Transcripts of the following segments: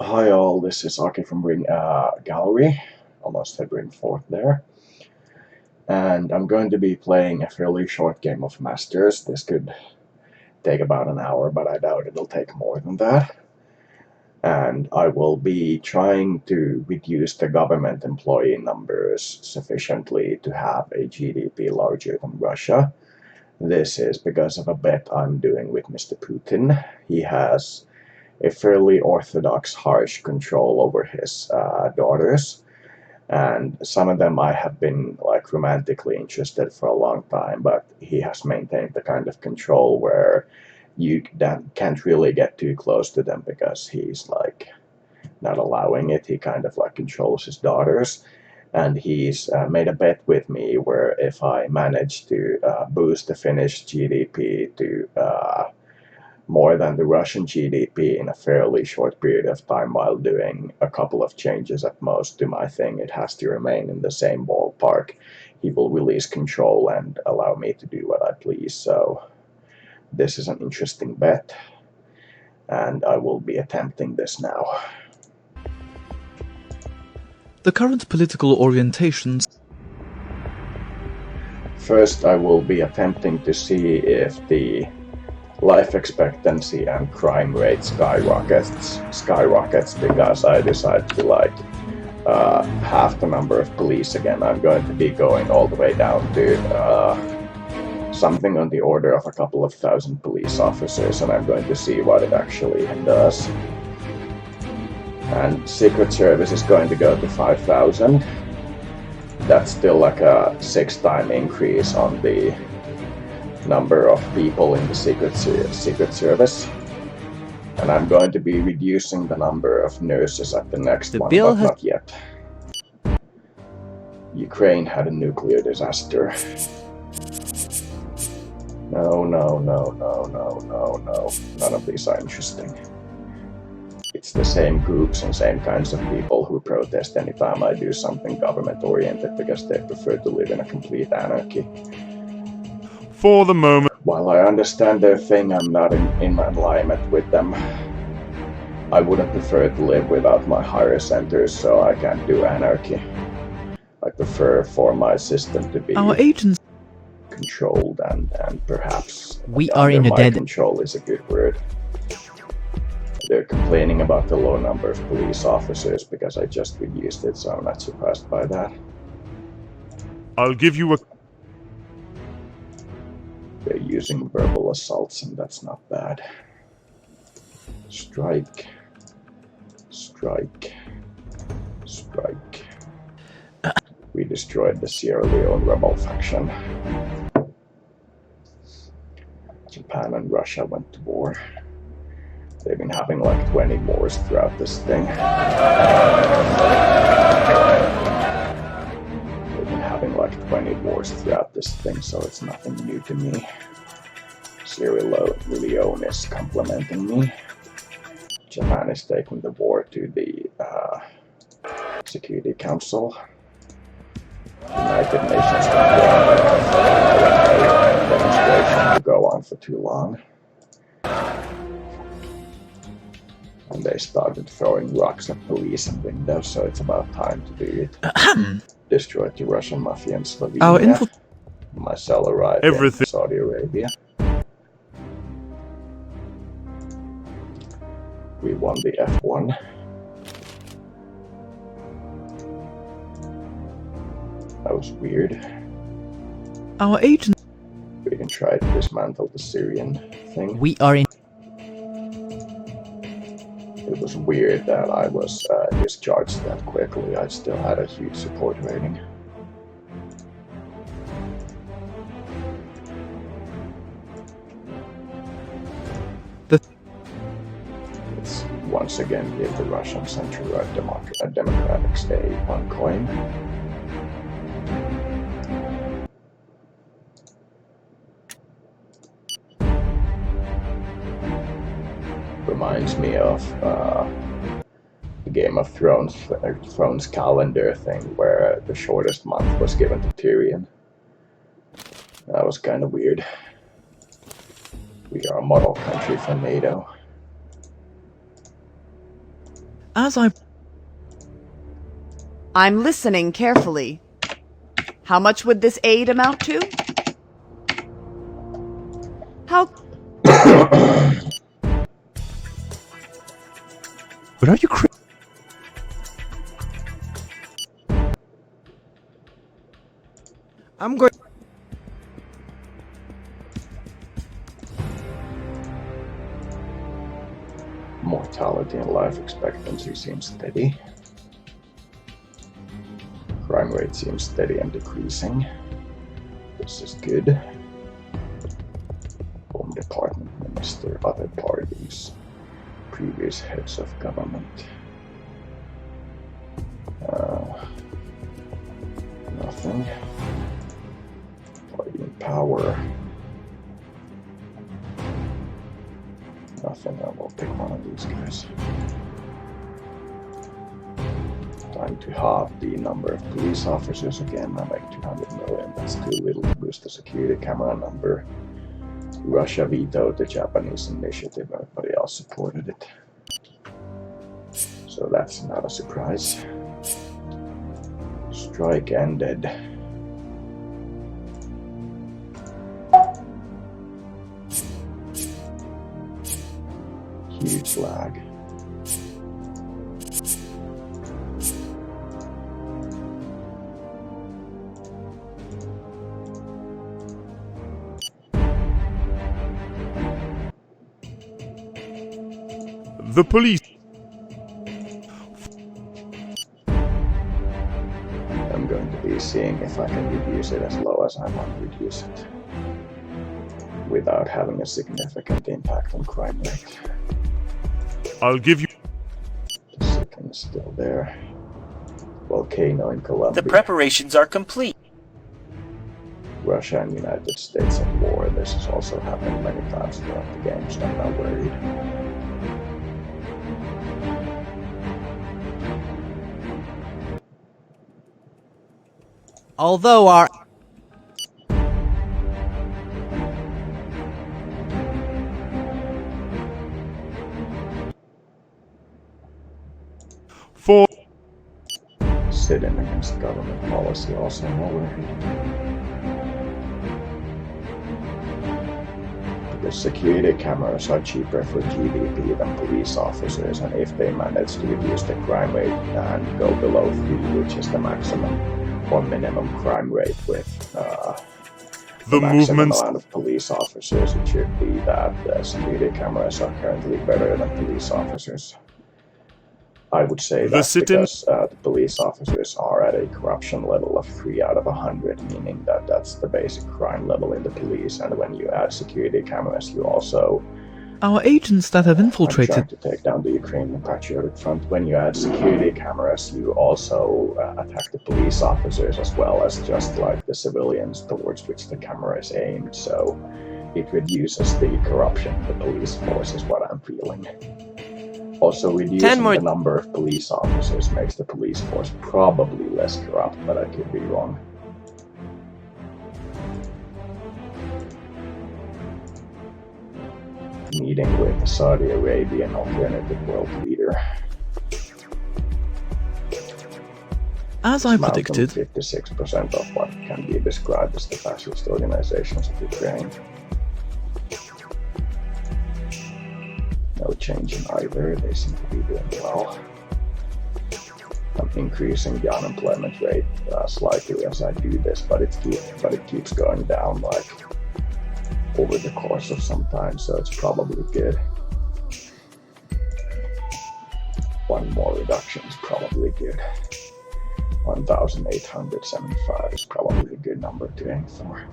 Hi all, this is Aki from Ring Gallery, almost said Ring 4th there, and I'm going to be playing a fairly short game of Masters. This could take about an hour, but I doubt it'll take more than that. And I will be trying to reduce the government employee numbers sufficiently to have a GDP larger than Russia. This is because of a bet I'm doing with Mr. Putin. He has a fairly orthodox, harsh control over his daughters, and some of them I have been like romantically interested for a long time, but he has maintained the kind of control where you can't really get too close to them because he's like not allowing it. He kind of like controls his daughters, and he's made a bet with me where if I manage to boost the Finnish GDP to more than the Russian GDP in a fairly short period of time while doing a couple of changes at most to my thing, it has to remain in the same ballpark. He will release control and allow me to do what I please. So this is an interesting bet, and I will be attempting this now. The current political orientations. First, I will be attempting to see if the life expectancy and crime rate skyrockets because I decide to like half the number of police again. I'm going to be going all the way down to something on the order of a couple of thousand police officers, and I'm going to see what it actually does. And Secret Service is going to go to 5,000. That's still like a 6-time increase on the number of people in the Secret Service. And I'm going to be reducing the number of nurses at the next one, but not yet. Ukraine had a nuclear disaster. No. None of these are interesting. It's the same groups and same kinds of people who protest anytime I do something government-oriented because they prefer to live in a complete anarchy. For the moment. While I understand their thing, I'm not in alignment with them. I wouldn't prefer to live without my higher centers, so I can't do anarchy. I prefer for my system to be Our agents controlled and perhaps we are in a dead control is a good word. They're complaining about the low number of police officers because I just reduced it, so I'm not surprised by that. I'll give you a... They're using verbal assaults, and that's not bad. Strike. We destroyed the Sierra Leone rebel faction. Japan and Russia went to war. They've been having like 20 wars throughout this thing. So it's nothing new to me. Sierra Leone is complimenting me. Japan is taking the war to the Security Council. United Nations demonstration to go on for too long. And they started throwing rocks at police and windows, so it's about time to do it. Destroyed the Russian mafia in Slovenia. My cell arrived in Saudi Arabia. We won the F1. That was weird. Our agents. We can try to dismantle the Syrian thing. We are in. It was weird that I was discharged that quickly. I still had a huge support rating. Let's once again give the Russian center-right democratic state one coin. Reminds me of the Game of Thrones calendar thing where the shortest month was given to Tyrion. That was kind of weird. We are a model country for NATO. As I I'm listening carefully. How much would this aid amount to? How... But are you crazy? am going. Mortality and life expectancy seems steady. Crime rate seems steady and decreasing. This is good. Home Department Minister, other parties, previous heads of government. Nothing. Party in power. Nothing. I will pick one of these guys. Time to halve the number of police officers again. I make 200 million. That's too little to boost the security camera number. Russia vetoed the Japanese initiative. Everybody else supported it. So that's not a surprise. Strike ended. Huge lag. The police. I'm going to be seeing if I can reduce it as low as I want to reduce it without having a significant impact on crime rate. I'll give you. The second is still there. Volcano in Colombia. The preparations are complete. Russia and United States at war. This has also happened many times throughout the game, so I'm not worried. Although our For Sitting against government policy also not worried. Because security cameras are cheaper for GDP than police officers, and if they manage to reduce the crime rate and go below 3, which is the maximum or minimum crime rate with the maximum movements. amount of police officers, it should be that security cameras are currently better than police officers. I would say The that sit-in- because the police officers are at a corruption level of 3 out of 100, meaning that that's the basic crime level in the police, and when you add security cameras, you also... our agents that have I'm infiltrated trying to take down the Ukrainian Patriotic Front. When you add security cameras, you also attack the police officers as well as just like the civilians towards which the camera is aimed, so it reduces the corruption in the police force is what I'm feeling. Also, reducing the number of police officers makes the police force probably less corrupt, but I could be wrong. Meeting with the Saudi Arabian alternative world leader. as I predicted. 56% of what can be described as the fascist organizations of Ukraine. No change in either, they seem to be doing well. I'm increasing the unemployment rate slightly as I do this, but it keeps going down like over the course of some time, so it's probably good. One more reduction is probably good. 1,875 is probably a good number to aim for.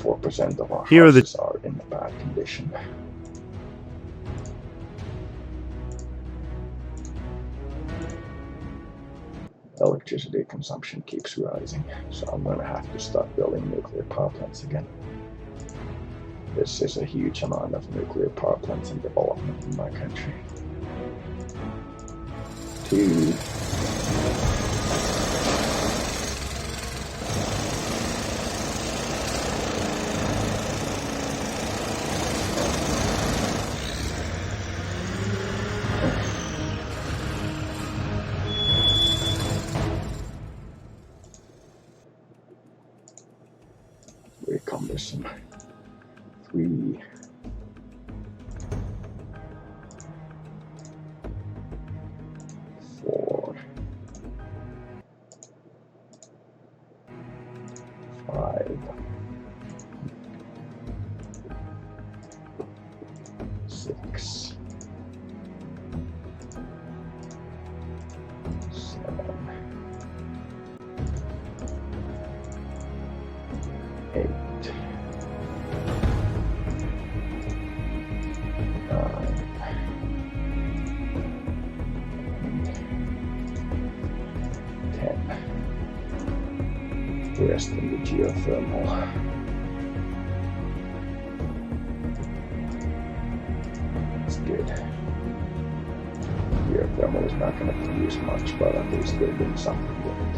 4% of our houses are in bad condition. Electricity consumption keeps rising, so I'm going to have to start building nuclear power plants again. This is a huge amount of nuclear power plants in development in my country. 2. rest in the geothermal. It's good. Geothermal is not going to produce much, but at least they're doing something with it.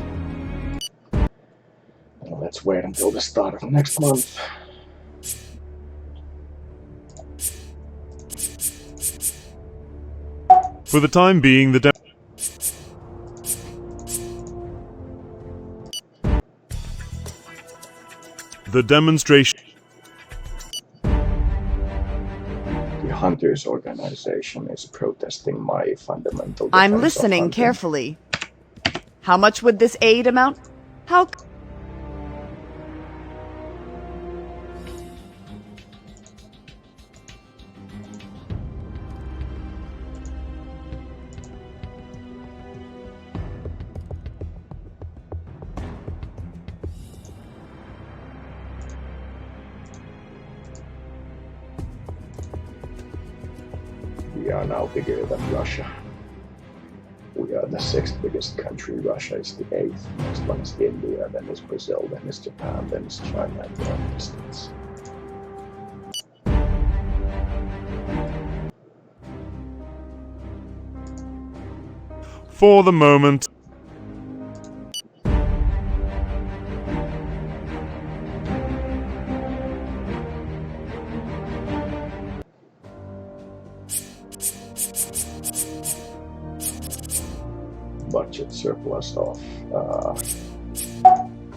Well, let's wait until the start of next month. For the time being, the demonstration. The Hunters organization is protesting my fundamental defense I'm listening of hunting. carefully. How much would this aid amount? How... We are now bigger than Russia. We are the 6th biggest country. Russia is the 8th. Next one is India, then is Brazil, then is Japan, then is China, and the United States. For the moment. Budget surplus of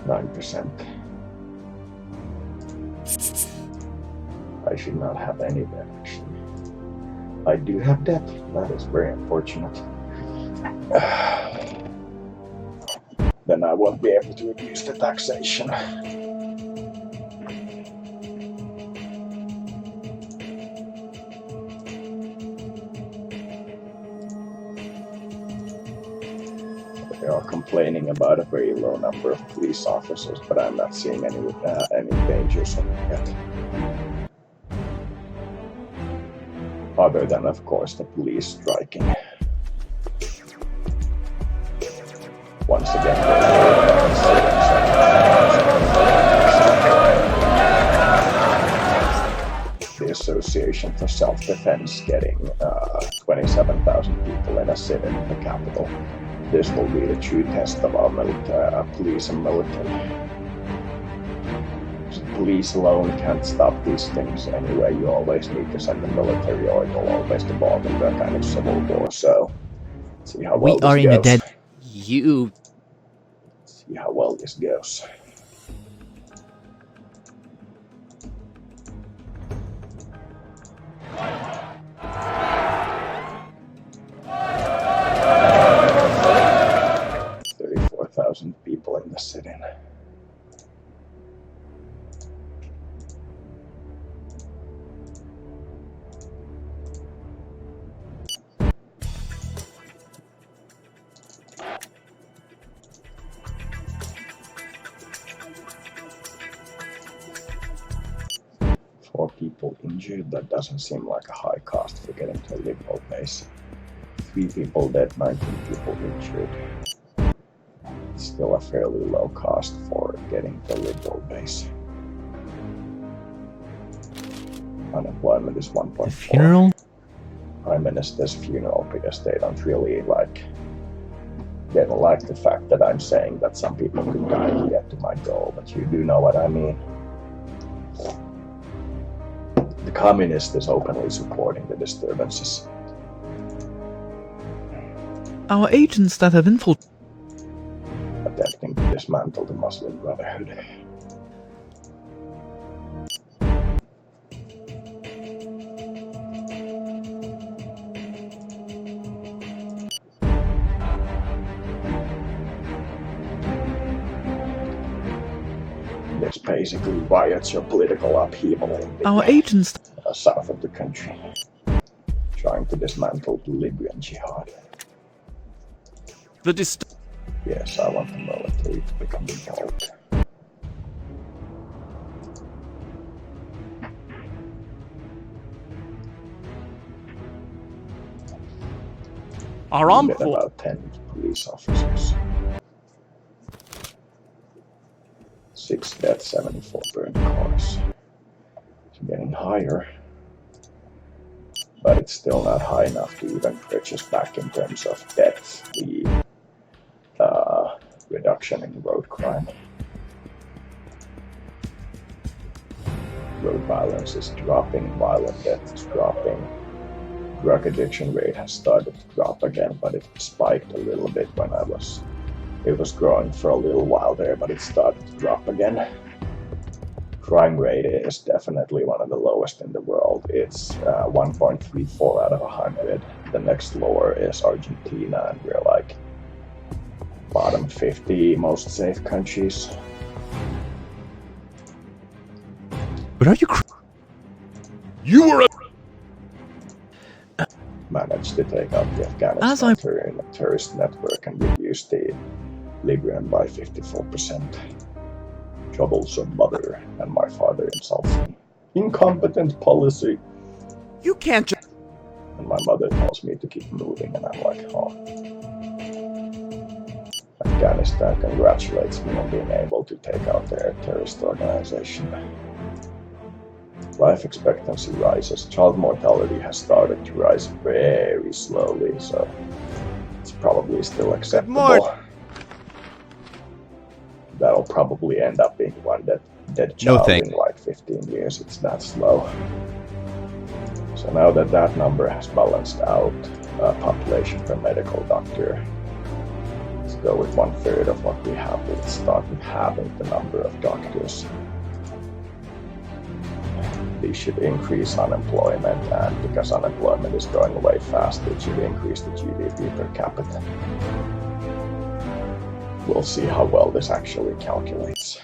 9%. I should not have any debt, actually. I do have debt. That is very unfortunate. Then I won't be able to reduce the taxation. They are complaining about a very low number of police officers, but I'm not seeing any dangers of it yet. Other than, of course, the police striking. Once again, the Association for Self-Defense getting 27,000 people in a sit in the capital. This will be the true test of our police and military. Police alone can't stop these things anyway. You always need to send the military, or you'll always devolve into a kind of civil war. So, let's see how well this goes. We are in a dead... You... See how well this goes. People in the sit-in. Four people injured. That doesn't seem like a high cost for getting to a liberal base. 3 people dead, 19 people injured. Still a fairly low cost for getting the liberal base. Unemployment is 1.4. The funeral? Prime Minister's funeral, because they don't really they don't like the fact that I'm saying that some people could die to get to my goal, but you do know what I mean. The communist is openly supporting the disturbances. Our agents that have infiltrated... Attempting to dismantle the Muslim Brotherhood. This basically riots your political upheaval in Our agents... the south of the country, trying to dismantle the Libyan jihad. Yes, I want the military to become involved. About 10 police officers. 6 deaths, 74 burned cars. It's getting higher, but it's still not high enough to even purchase back in terms of deaths the reduction in road crime. Road violence is dropping, violent death is dropping. Drug addiction rate has started to drop again, but it spiked a little bit when it was growing for a little while there, but it started to drop again. Crime rate is definitely one of the lowest in the world. It's 1.34 out of 100. The next lower is Argentina, and we're like bottom 50 most safe countries. But are you You were Managed to take out the Afghanistan terrorist network and reduce the Libyan by 54%. Troublesome mother, and my father insults me. Incompetent policy. You can't just... And my mother tells me to keep moving, and I'm like, oh. Afghanistan congratulates me on being able to take out their terrorist organization. Life expectancy rises. Child mortality has started to rise very slowly, so it's probably still acceptable. That'll probably end up being one dead child in like 15 years. It's that slow. So now that number has balanced out, population per medical doctor, let's go with 1/3 of what we have. Let's start with halving the number of doctors. These should increase unemployment, and because unemployment is going away fast, it should increase the GDP per capita. We'll see how well this actually calculates.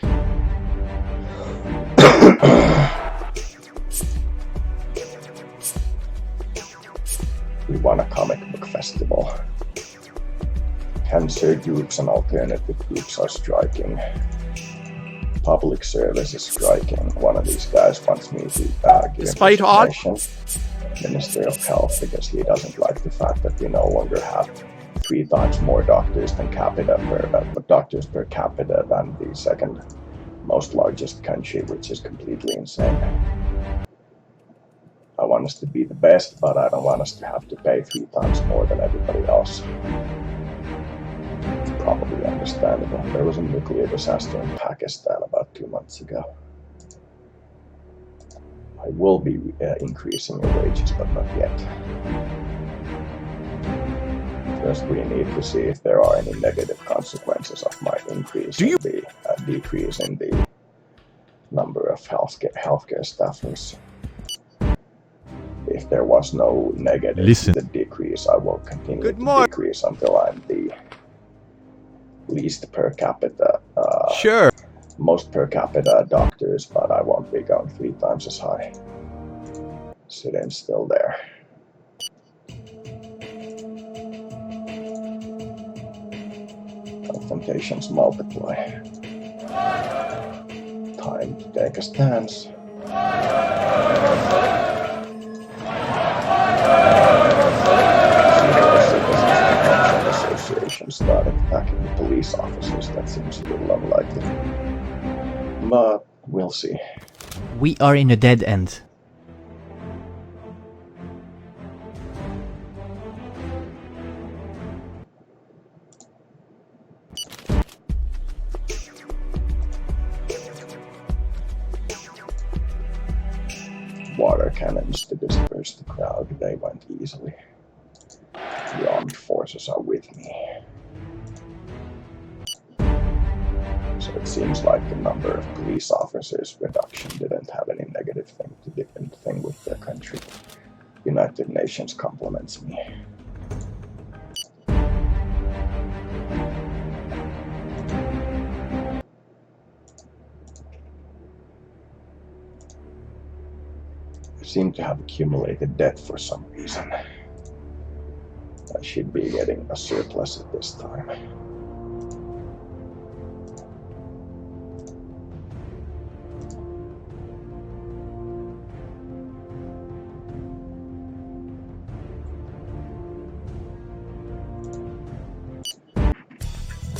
We won a comic book festival. Cancer groups and alternative groups are striking. Public service is striking. One of these guys wants me to give Despite information. Minister of Health, because he doesn't like the fact that we no longer have 3 times more doctors per capita than the second most largest country, which is completely insane. I want us to be the best, but I don't want us to have to pay 3 times more than everybody else. It's probably understandable. There was a nuclear disaster in Pakistan about 2 months ago. I will be increasing your wages, but not yet. First, we need to see if there are any negative consequences of my increase in the decrease in the number of healthcare staffers. If there was no negative to the decrease, I will continue to decrease until I'm the least per capita. Most per capita doctors, but I won't be going 3 times as high. Sit-in still there. Confrontations multiply. Time to take a stance. Association started attacking the police officers. That seems a little unlikely. But we'll see. We are in a dead end. Water cannons to disperse the crowd. They went easily. The armed forces are with me. So it seems like the number of police officers reduction didn't have any negative thing to do anything with their country. United Nations compliments me. I seem to have accumulated debt for some reason. I should be getting a surplus at this time.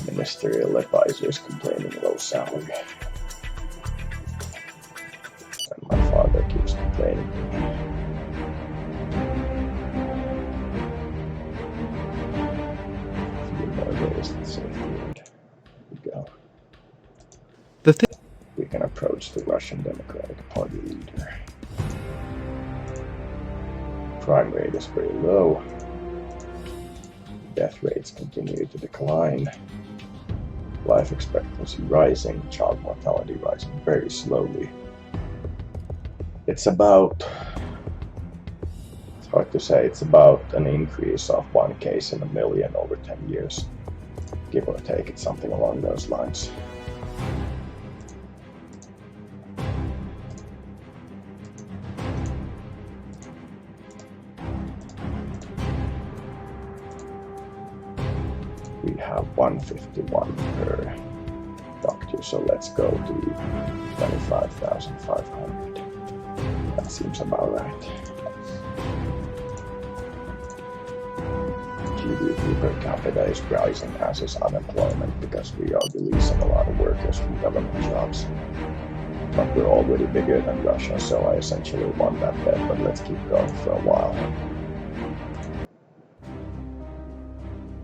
Ministerial advisors complaining low salary. We can approach the Russian Democratic Party leader. Crime rate is very low. Death rates continue to decline. Life expectancy rising, child mortality rising very slowly. It's hard to say, it's about an increase of 1 case in a million over 10 years. Give or take, it's something along those lines. We have 151 per doctor, so let's go to 25,500. That seems about right. GDP per capita is rising, as is unemployment, because we are releasing a lot of workers from government jobs. But we're already bigger than Russia, so I essentially won that bet, but let's keep going for a while.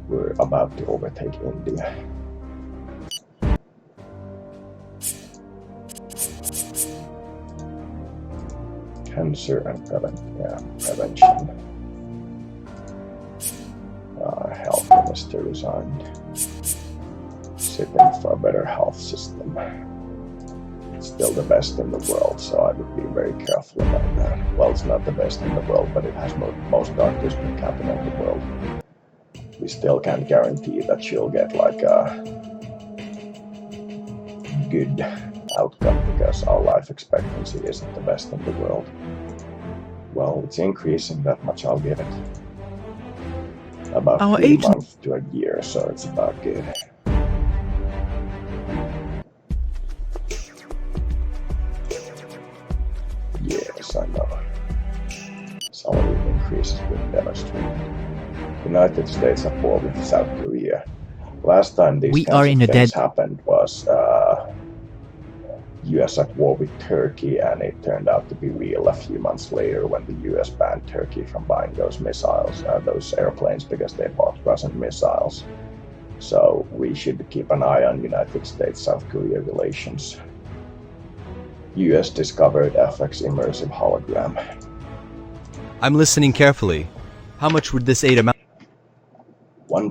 We're about to overtake India. Cancer and prevention. Health minister resigned. Sitting for a better health system. It's still the best in the world, so I would be very careful about that. Well, it's not the best in the world, but it has most doctors per capita in the world. We still can't guarantee that she'll get like a good outcome because our life expectancy isn't the best in the world. Well, it's increasing, that much I'll give it. About 3 months to a year, so it's about good. Yes, I know. Salary increase has been demonstrated. United States at war with South Korea. Last time these kinds of things happened was US at war with Turkey, and it turned out to be real a few months later when the US banned Turkey from buying those missiles, those airplanes, because they bought Russian missiles. So we should keep an eye on United States-South Korea relations. US discovered FX immersive hologram. I'm listening carefully. How much would this aid amount? $1.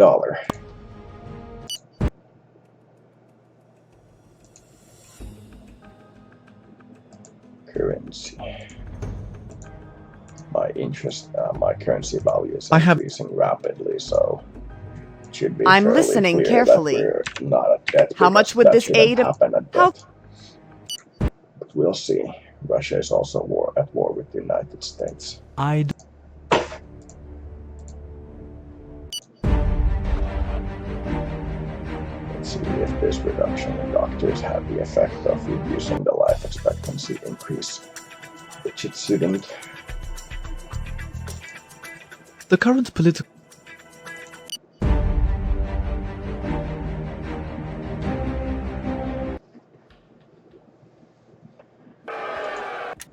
Currency. My currency value is increasing rapidly, so it should be I'm fairly listening clear carefully. that we're not at debt. How much would this aid? But we'll see. Russia is also at war with the United States. Let's see if this reduction in doctors had the effect of reducing the life expectancy increase, which it shouldn't. The current political...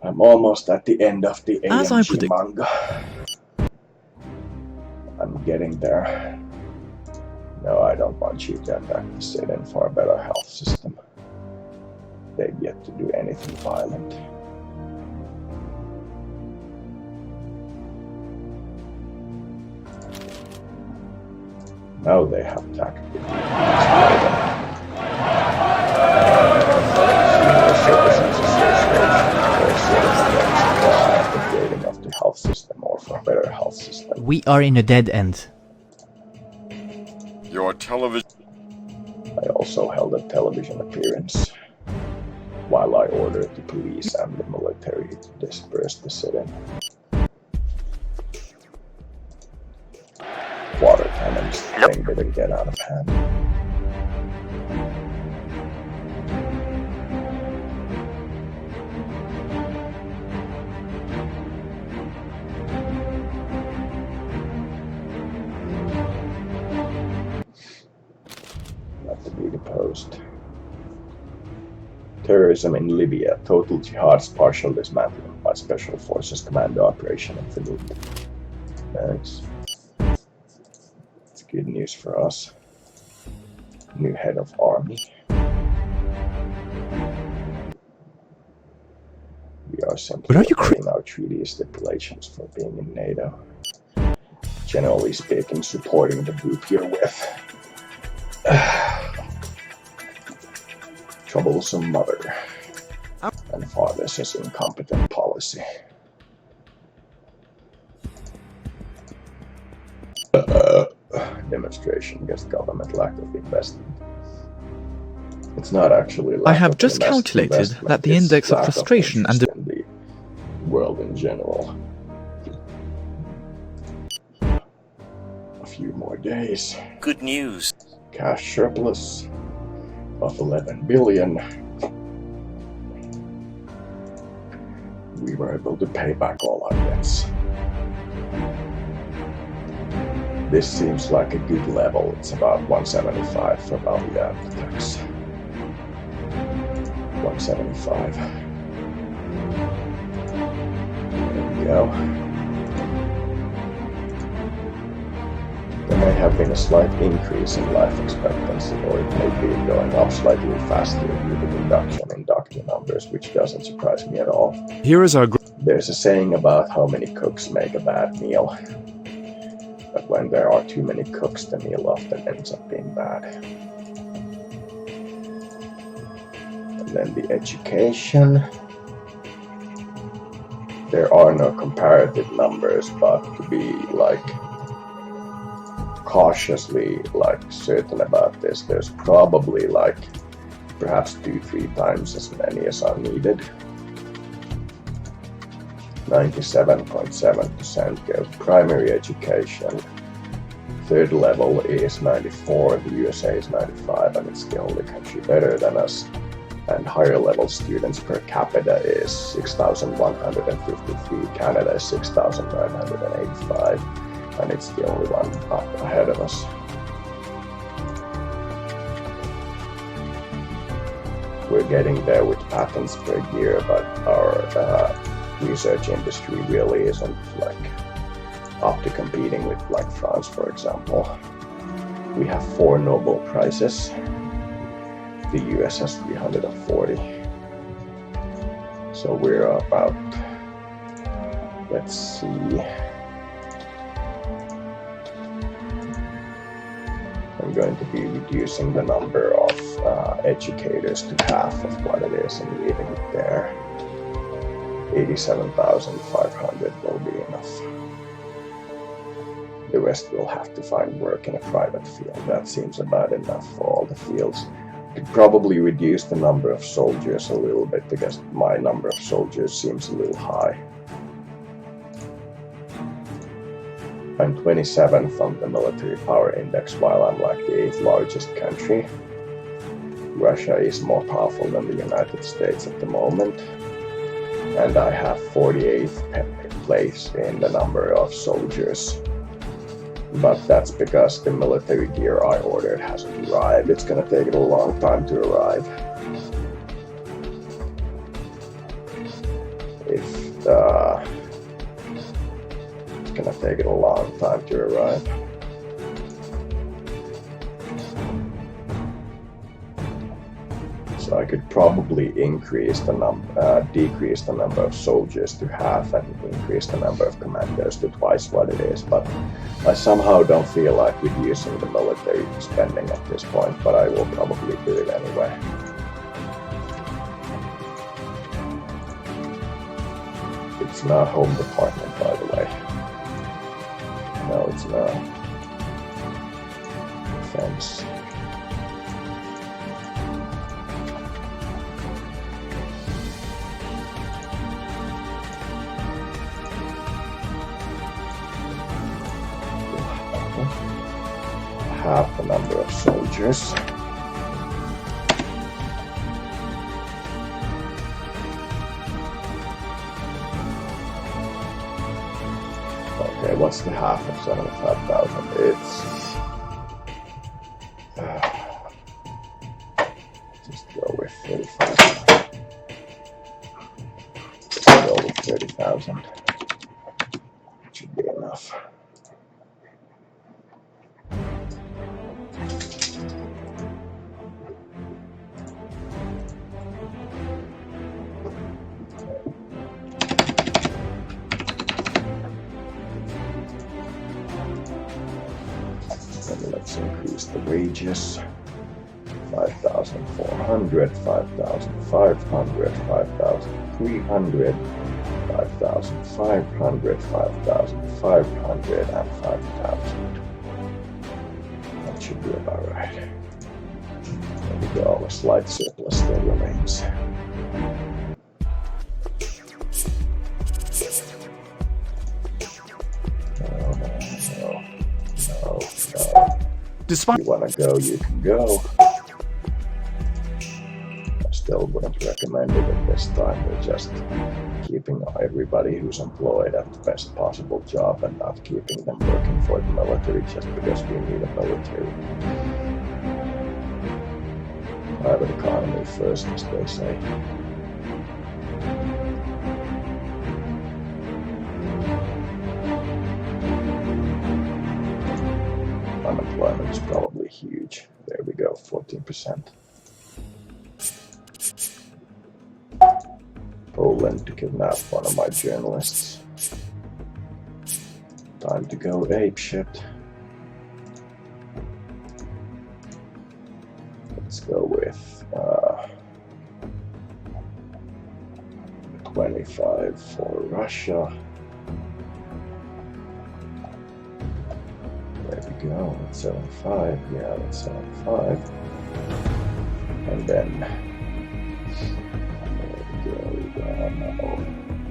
I'm almost at the end of the AMG manga. I'm getting there. No, I don't want you to attack the sit-in for a better health system. They've yet to do anything violent. Now they have tactical. Upgrading of the health system or for a better health system. We are in a dead end. Your television... I also held a television appearance while I ordered the police and the military to disperse the sit-in. Water cannons, thing didn't get out of hand. Not to be deposed. Terrorism in Libya, total jihad's partial dismantling by Special Forces Commando Operation in Finland. Thanks. It's good news for us. New head of army. simply But are you obeying our treaty stipulations for being in NATO. Generally speaking, supporting the group you're with. Troublesome mother. And father says incompetent policy. Demonstration against government lack of investment. It's not actually lack I have of just calculated investment, that the it's index of lack frustration and interest in the world in general. A few more days. Good news. Cash surplus of 11 billion. We were able to pay back all our debts. This seems like a good level. It's about 175 for value after tax. 175. There we go. There may have been a slight increase in life expectancy, or it may be going up slightly faster due to reduction in doctor numbers, which doesn't surprise me at all. here is our There's a saying about how many cooks make a bad meal. But when there are too many cooks, the meal often ends up being bad. And then the education. There are no comparative numbers, but to be cautiously certain about this, there's probably perhaps 2-3 times as many as are needed. 97.7% go primary education. Third level is 94, the USA is 95, and it's the only country better than us. And higher level students per capita is 6,153, Canada is 6,985, and it's the only one up ahead of us. We're getting there with patents per year, but our research industry really isn't up to competing with France, for example. We have 4 Nobel Prizes. The US has 340. So we're about, let's see. I'm going to be reducing the number of educators to half of what it is and leaving it there. 87,500 will be enough. The rest will have to find work in a private field. That seems about enough for all the fields. Could probably reduce the number of soldiers a little bit because my number of soldiers seems a little high. I'm 27th on the military power index while I'm the 8th largest country. Russia is more powerful than the United States at the moment. And I have 48th place in the number of soldiers. But that's because the military gear I ordered hasn't arrived. It's gonna take it a long time to arrive. It's gonna take it a long time to arrive. So I could probably decrease the number of soldiers to half and increase the number of commanders to twice what it is. But I somehow don't feel like reducing the military spending at this point, but I will probably do it anyway. It's not Home Department, by the way. No, it's not. Defense. Half the number of soldiers. Okay, what's the half of 75,000? It's just go with 35. Just go with 30,000. Should be enough. Let's increase the wages. 5,400, 5,500, 5,300, 5,500, 5,500, and 5,000. That should be about right. There we go, a slight surplus still remains. No. Despite If you want to go, you can go. I still wouldn't recommend it at this time. We're just keeping everybody who's employed at the best possible job and not keeping them working for the military just because we need a military. Private economy first, as they say. Unemployment is probably huge. There we go, 14%. Poland to kidnap one of my journalists. Time to go apeshit. Let's go with 25 for Russia. There we go, let's 75, yeah, let's 75. And then,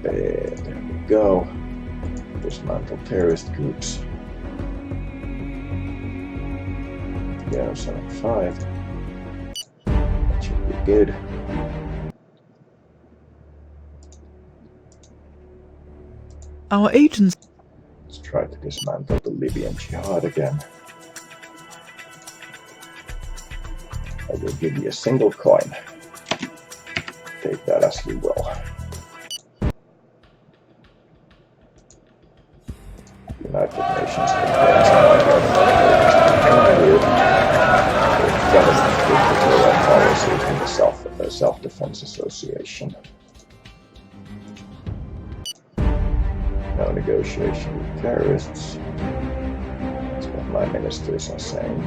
there we go. Dismantle terrorist groups. Yeah, 75. That should be good. Our agents. Let's try to dismantle the Libyan jihad again. I will give you a single coin. Take that as you will. United Nations government policies in the Self-Defense Association. No negotiation with terrorists. That's what my ministers are saying.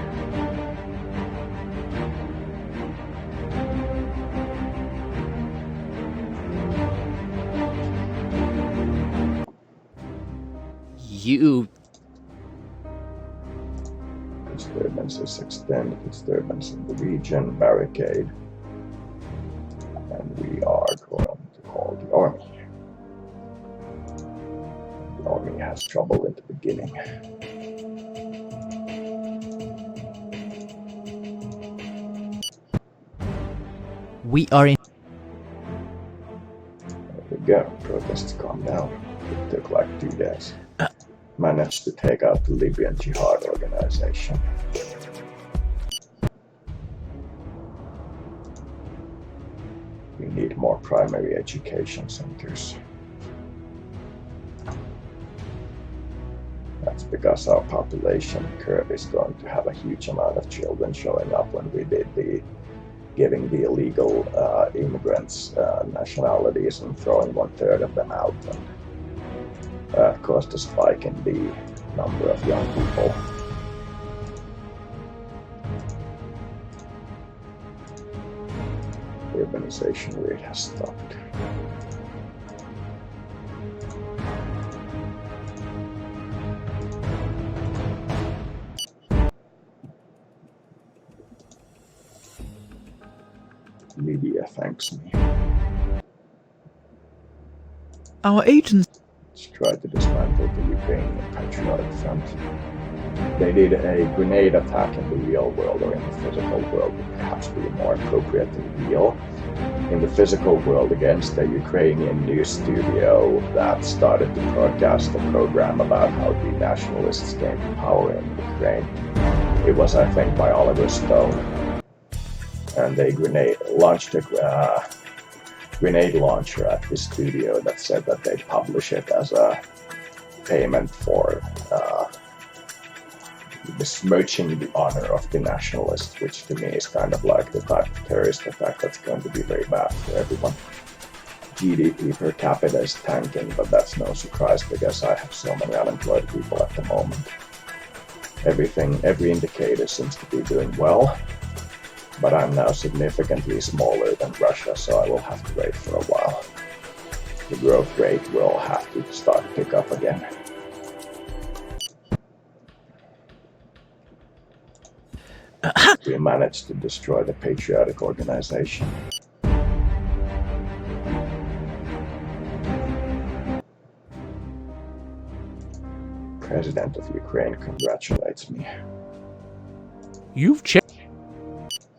you... Disturbances extend, disturbance in the region, barricade. And we are going to call the army. The army has trouble in the beginning. We are in... There we go, protests calm down. It took like 2 days. Managed to take out the Libyan jihad organization. We need more primary education centers. That's because our population curve is going to have a huge amount of children showing up when we did the giving the illegal immigrants nationalities and throwing 1/3 of them out. And that caused a spike in the number of young people. The urbanization rate has stopped. Libya thanks me. Our agents. Let's try to dismantle the Ukrainian Patriotic Front. They did a grenade attack in the real world, or in the physical world would perhaps be more appropriate than real. In the physical world, against a Ukrainian news studio that started to broadcast a program about how the nationalists came to power in Ukraine. It was, I think, by Oliver Stone. And they launched a grenade launcher at the studio that said that they'd publish it as a payment for besmirching the honor of the nationalists, which to me is kind of like the type of terrorist attack that's going to be very bad for everyone. GDP per capita is tanking, but that's no surprise because I have so many unemployed people at the moment. Every indicator seems to be doing well, but I'm now significantly smaller than Russia, so I will have to wait for a while. The growth rate will have to start to pick up again. We managed to destroy the patriotic organization. President of Ukraine congratulates me. You've checked.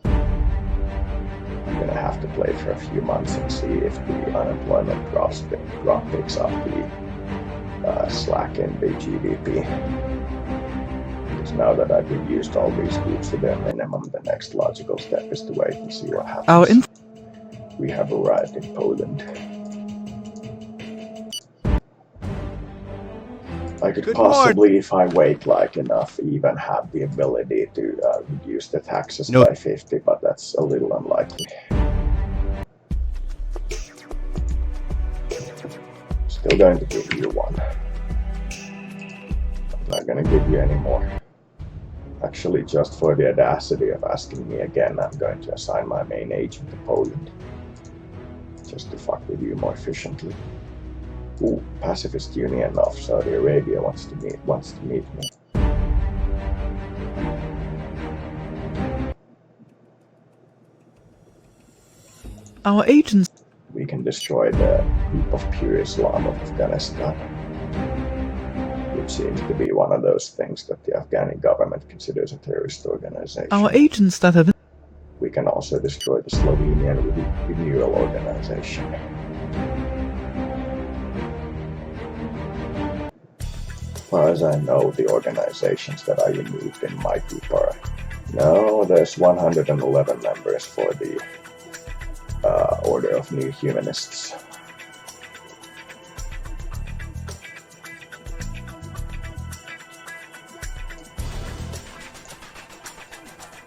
I'm gonna have to play for a few months and see if the unemployment drop picks up the slack in the GDP. Because now that I've reduced all these groups to their minimum, the next logical step is to wait and see what happens. We have arrived in Poland. I could possibly, if I wait like enough, even have the ability to reduce the taxes by 50, but that's a little unlikely. Still going to give you one. I'm not going to give you any more. Actually, just for the audacity of asking me again, I'm going to assign my main agent to Poland. Just to fuck with you more efficiently. Ooh, pacifist union of Saudi Arabia wants to meet me. Our agents. We can destroy the group of pure Islam of Afghanistan, which seems to be one of those things that the Afghani government considers a terrorist organization. Our agents that have. We can also destroy the Slovenian renewal organization. As far as I know, the organizations that I removed in my group are... No, there's 111 members for the Order of New Humanists.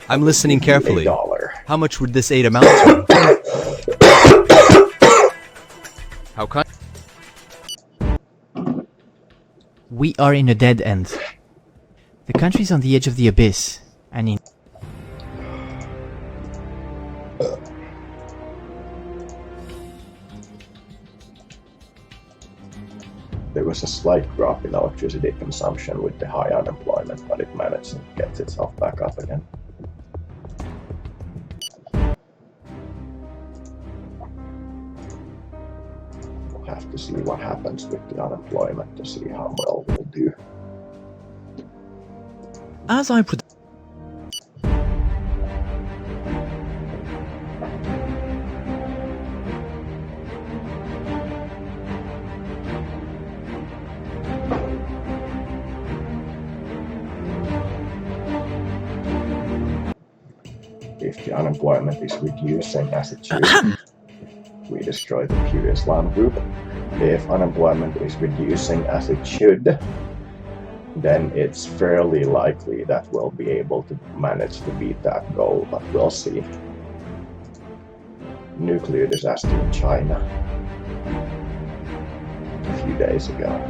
I'm listening carefully. $1. How much would this aid amount to? How kind? We are in a dead end. The country's on the edge of the abyss, and in There was a slight drop in electricity consumption with the high unemployment, but it managed to get itself back up again. We'll have to see what happens with the unemployment to see how well we'll do. As I predict. If the unemployment is reducing as it should, we destroy the pure Islam group. If unemployment is reducing as it should, then it's fairly likely that we'll be able to manage to beat that goal, but we'll see. Nuclear disaster in China a few days ago.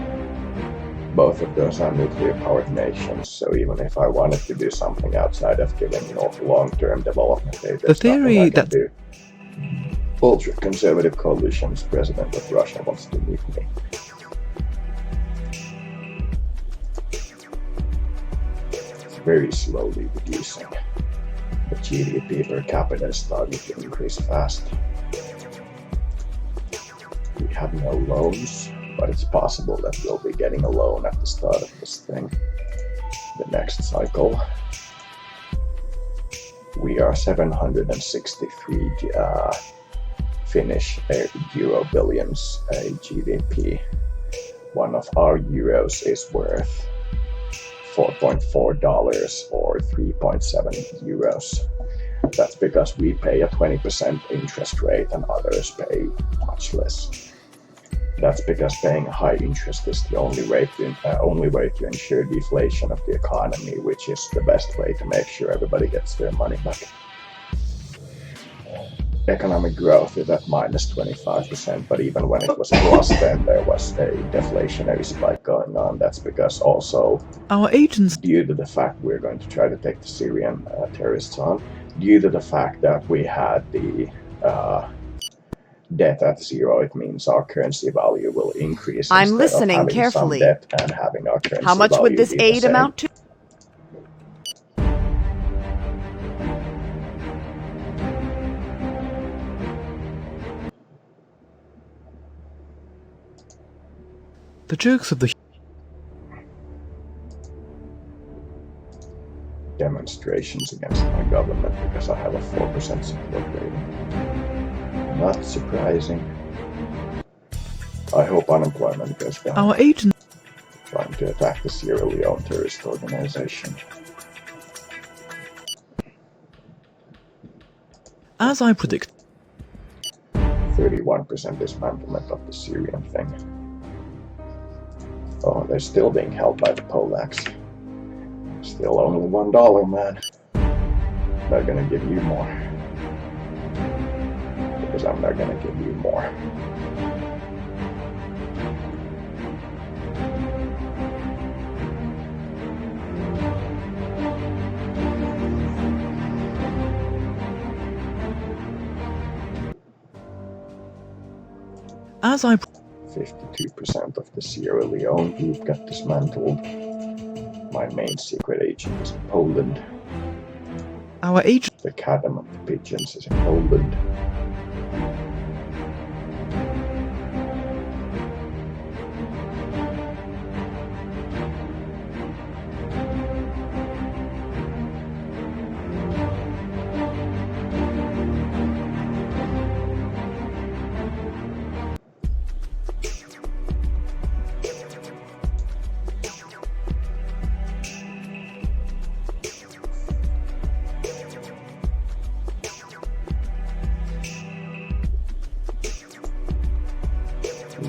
Both of those are nuclear-powered nations, so even if I wanted to do something outside of giving long-term development aid, The theory that do. Ultra-conservative coalition's president of Russia wants to meet me. It's very slowly reducing. The GDP per capita is starting to increase fast. We have no loans, but it's possible that we'll be getting a loan at the start of this thing, the next cycle. We are 763 Finnish euro billions GDP. One of our euros is worth $4.4 or 3.7 euros. That's because we pay a 20% interest rate and others pay much less. That's because paying a high interest is the only way to ensure deflation of the economy, which is the best way to make sure everybody gets their money back. economic growth is at minus 25%, but even when it was plus, then there was a deflationary spike going on. That's because also Our agents. due to the fact we're going to try to take the Syrian terrorists on, due to the fact that we had the debt at zero, it means our currency value will increase I'm instead listening of having carefully. some debt and having our currency How much value would this be the aid same. amount to? The jokes of the Demonstrations against my government because I have a 4% support rating. Not surprising. I hope unemployment goes down. our agents. Trying to attack the Sierra Leone terrorist organization. As I predict. 31% dismantlement of the Syrian thing. Oh, they're still being held by the Polacks. Still only $1, man. They're gonna give you more. Because I'm not gonna give you more. As I 52% of the Sierra Leone group got dismantled. My main secret agent is in Poland. our agent. The catamount pigeons is in Poland.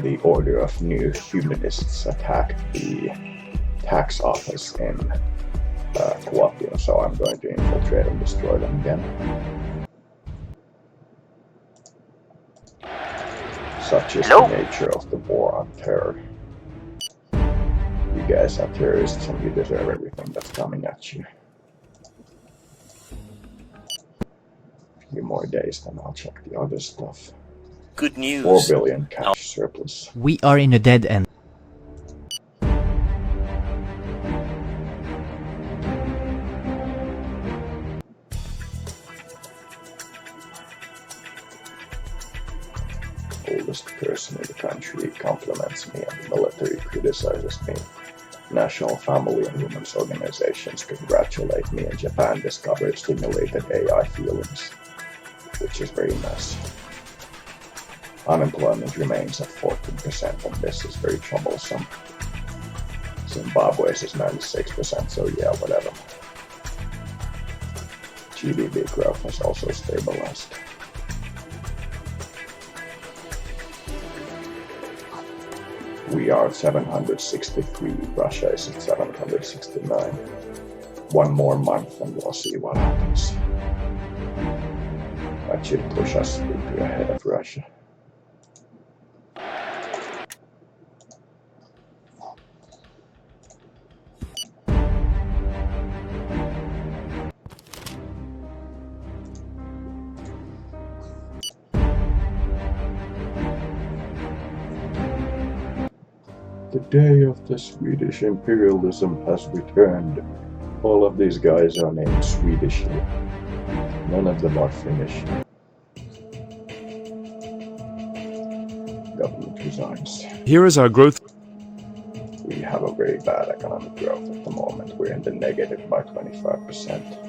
The Order of New Humanists attacked the tax office in Kuopio, so I'm going to infiltrate and destroy them again. Such is the nature of the war on terror. You guys are terrorists and you deserve everything that's coming at you. A few more days, then I'll check the other stuff. Good news. 4 billion cash surplus. We are in a dead end. Oldest person in the country compliments me and the military criticizes me. National family and women's organizations congratulate me, and Japan discovered stimulated AI feelings, which is very nice. Unemployment remains at 14%, and this is very troublesome. Zimbabwe's is 96%, so yeah, whatever. GDP growth has also stabilized. We are at 763, Russia is at 769. One more month and we'll see what happens. That should push us to be ahead of Russia. The day of the Swedish imperialism has returned. All of these guys are named Swedishly. None of them are Finnish. Government resigns. Here is our growth. We have a very bad economic growth at the moment. We're in the negative by 25%.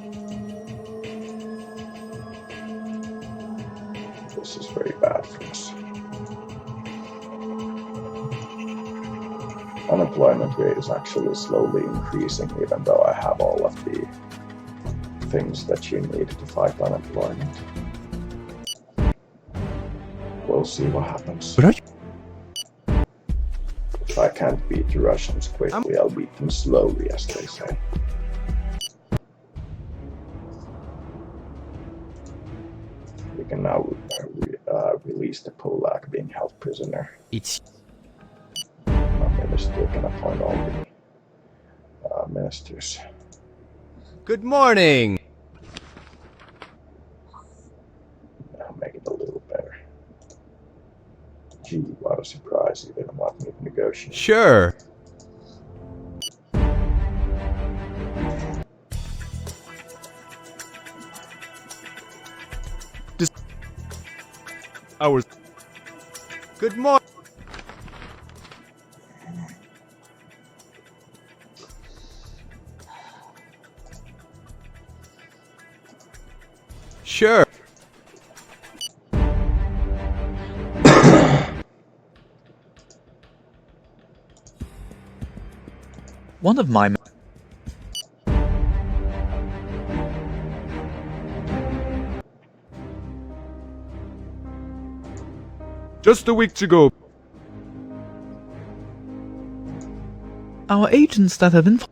This is very bad for us. Unemployment rate is actually slowly increasing, even though I have all of the things that you need to fight unemployment. We'll see what happens. If I can't beat the Russians quickly, I'll beat them slowly, as they say. We can now release the Polak being held prisoner. It's My minister can appoint all the ministers. Good morning! I'll make it a little better. Gee, what a surprise, you didn't want me to negotiate. Sure. Ours. Good morning! Sure. One of my Just a week to go. our agents that have infiltrated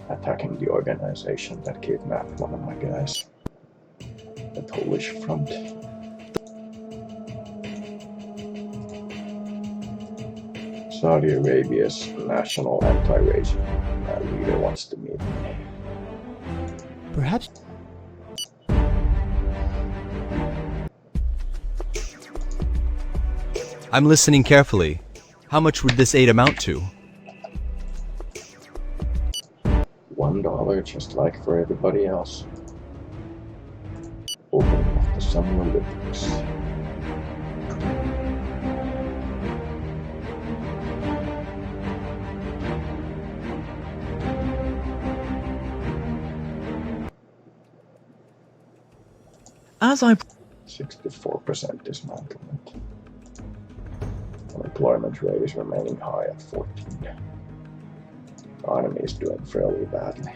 Attacking the organization that kidnapped one of my guys. The Polish front. Saudi Arabia's national anti-racism leader wants to meet me. perhaps I'm listening carefully. How much would this aid amount to? $1 just like for everybody else. Opening of the Summer Olympics. as I 64% dismantlement. Unemployment rate is remaining high at 14. Economy is doing fairly badly.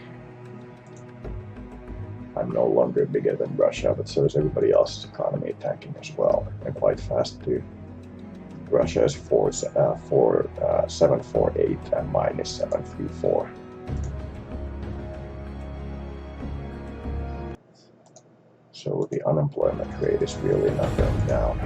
I'm no longer bigger than Russia, but so is everybody else's economy tanking as well, and quite fast too. Russia is 748 and mine is 734. So the unemployment rate is really not going down.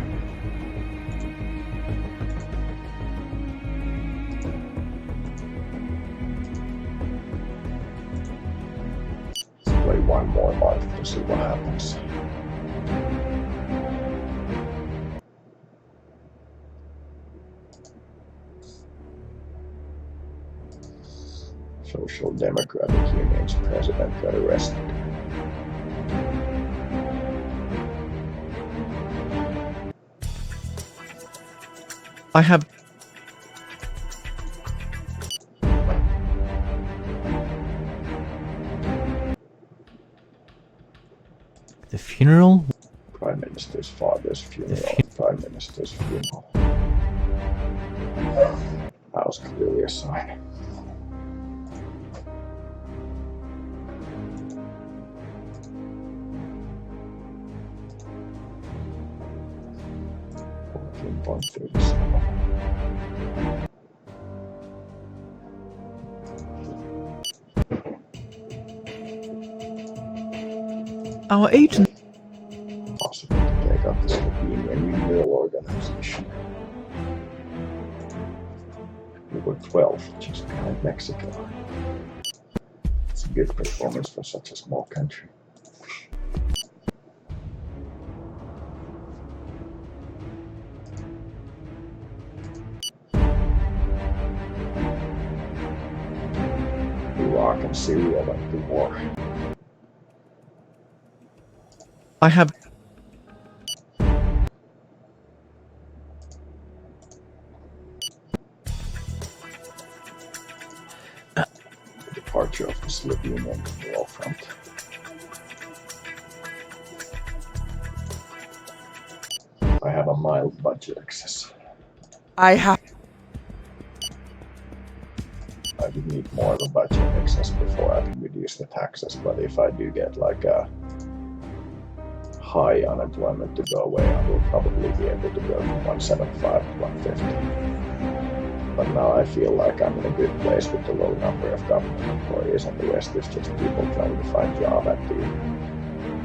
Let's play one more month to see what happens. Social Democratic Union's president got arrested. I have the funeral. Prime Minister's father's funeral. Prime Minister's funeral. That was clearly a sign. our agent Possible to take up the Slovenian Union organization. We were 12, just behind Mexico. It's a good performance for such a small country. Iraq and Syria went to war. I have The departure of the Slovenian War front. I have a mild budget excess. I have. I would need more of a budget excess before I can reduce the taxes, but if I do get like a high unemployment to go away, I will probably be able to go from 175 to 150. But now I feel like I'm in a good place with the low number of government employees, and the rest is just people trying to find job at the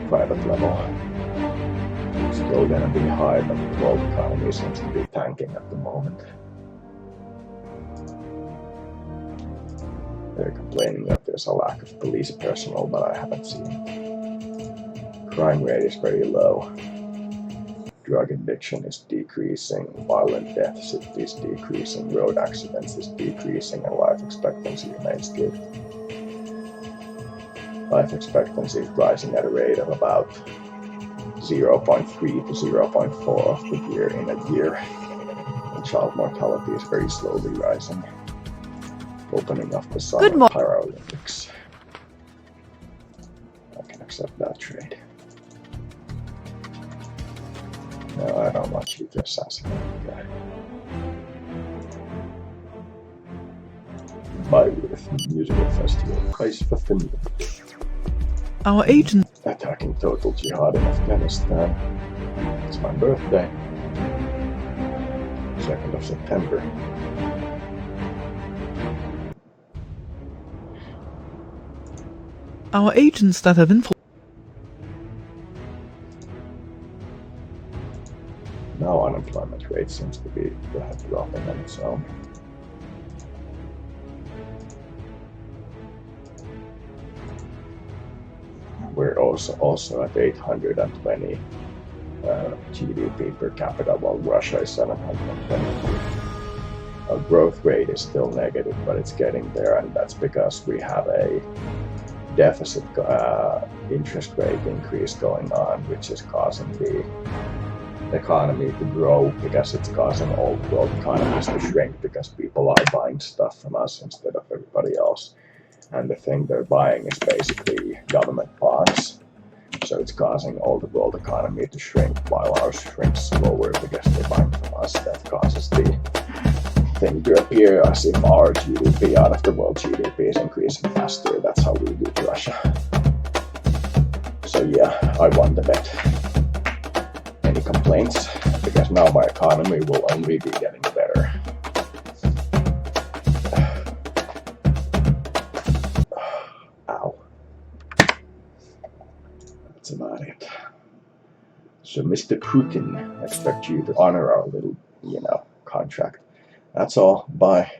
private level. Still gonna be high, but the world economy seems to be tanking at the moment. They're complaining that there's a lack of police personnel, but I haven't seen it. Crime rate is very low. Drug addiction is decreasing, violent deaths is decreasing, road accidents is decreasing, and life expectancy remains good. Life expectancy is rising at a rate of about 0.3 to 0.4 of the year in a year. And child mortality is very slowly rising. Opening of the Summer Paralympics. I can accept that trade. No, I don't want you to assassinate the guy. Bayreuth Musical Festival. Price for Finland. Our agent. Attacking total jihad in Afghanistan. It's my birthday. 2nd of September. Our agents that have infiltrated. Now unemployment rate seems to be dropping on its own. We're also at 820 GDP per capita, while Russia is 720. Our growth rate is still negative, but it's getting there, and that's because we have a deficit interest rate increase going on, which is causing the economy to grow, because it's causing all world economies to shrink because people are buying stuff from us instead of everybody else. And the thing they're buying is basically government bonds. So it's causing all the world economy to shrink while ours shrinks slower because they're buying from us. That causes the thing to appear as if our GDP out of the world GDP is increasing faster. That's how we do to Russia. So yeah, I won the bet. Any complaints? Because now my economy will only be getting better. Ow. That's about it. So Mr. Putin, I expect you to honor our little, contract. That's all. Bye.